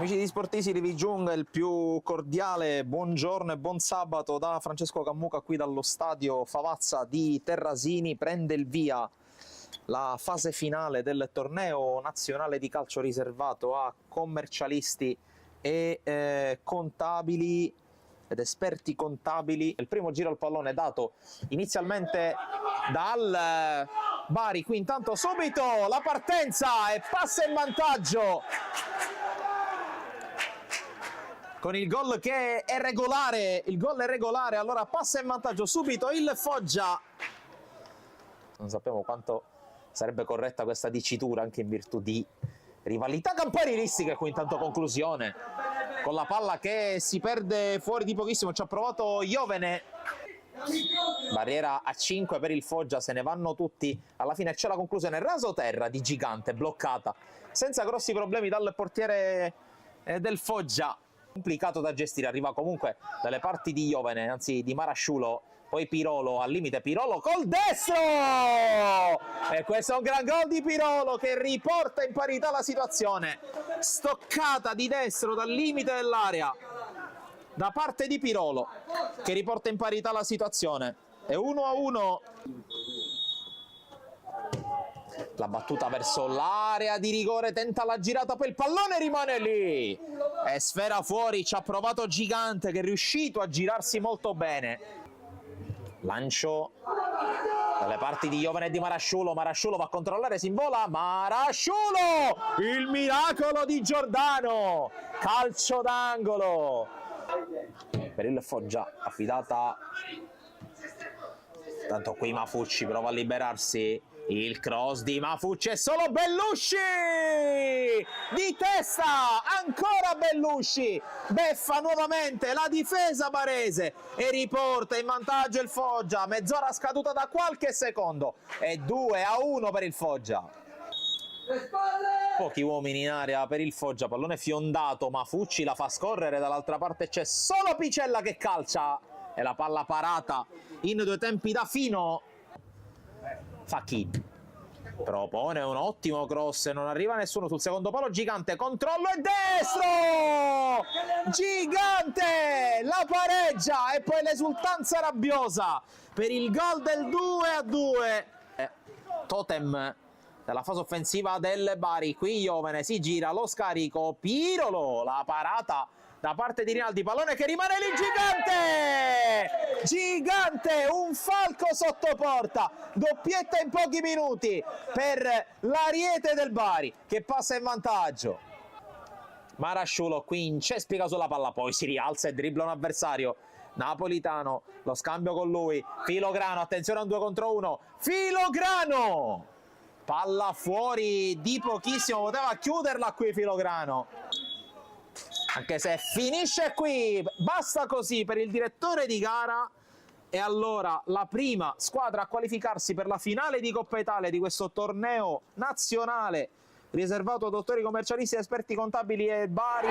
Amici di Sportizi, vi giunga il più cordiale buongiorno e buon sabato da Francesco Cammuca qui dallo stadio Favazza di Terrasini. Prende il via la fase finale del torneo nazionale di calcio riservato a commercialisti e contabili ed esperti contabili. Il primo giro al pallone dato inizialmente dal Bari, qui intanto subito la partenza e passa in vantaggio con il gol che è regolare. Il gol è regolare, allora passa in vantaggio subito il Foggia. Non sappiamo quanto sarebbe corretta questa dicitura anche in virtù di rivalità campanilistica. Qui intanto conclusione con la palla che si perde fuori di pochissimo, ci ha provato Iovene, barriera a 5 per il Foggia, se ne vanno tutti, alla fine c'è la conclusione rasoterra di Gigante, bloccata senza grossi problemi dal portiere del Foggia. Complicato da gestire, arriva comunque dalle parti di Iovene, anzi di Marasciulo, poi Pirolo al limite, Pirolo col destro! E questo è un gran gol di Pirolo che riporta in parità la situazione. Stoccata di destro dal limite dell'area da parte di Pirolo che riporta in parità la situazione. È 1-1. La battuta verso l'area di rigore, tenta la girata, poi il pallone rimane lì. È sfera fuori, ci ha provato Gigante che è riuscito a girarsi molto bene. Lancio dalle parti di Iovene e di Marasciulo. Marasciulo va a controllare, si invola. Marasciulo! Il miracolo di Giordano! Calcio d'angolo per il Foggia, affidata. Tanto qui Mafucci prova a liberarsi. Il cross di Mafucci è solo Bellusci! Di testa! Ancora Bellusci! Beffa nuovamente la difesa barese e riporta in vantaggio il Foggia. Mezz'ora scaduta da qualche secondo. È 2-1 per il Foggia. Pochi uomini in area per il Foggia. Pallone fiondato. Mafucci la fa scorrere. Dall'altra parte c'è solo Picella che calcia. E la palla parata in due tempi da Fino. Facchi propone un ottimo cross, non arriva nessuno sul secondo palo. Gigante, controllo e destro! Gigante la pareggia e poi l'esultanza rabbiosa per il gol del 2-2. Totem della fase offensiva del Bari. Qui Iovene si gira, lo scarico, Pirolo, la parata da parte di Rinaldi, pallone che rimane lì. Gigante! Gigante, un falco sotto porta, doppietta in pochi minuti per l'Ariete del Bari che passa in vantaggio. Marasciulo qui incespica sulla palla, poi si rialza e dribbla un avversario. Napolitano, lo scambio con lui, Filograno, attenzione a un 2 contro 1, Filograno! Palla fuori di pochissimo, poteva chiuderla qui Filograno. Anche se finisce qui, basta così per il direttore di gara. E allora la prima squadra a qualificarsi per la finale di Coppa Italia di questo torneo nazionale riservato a dottori commercialisti, esperti contabili e Bari.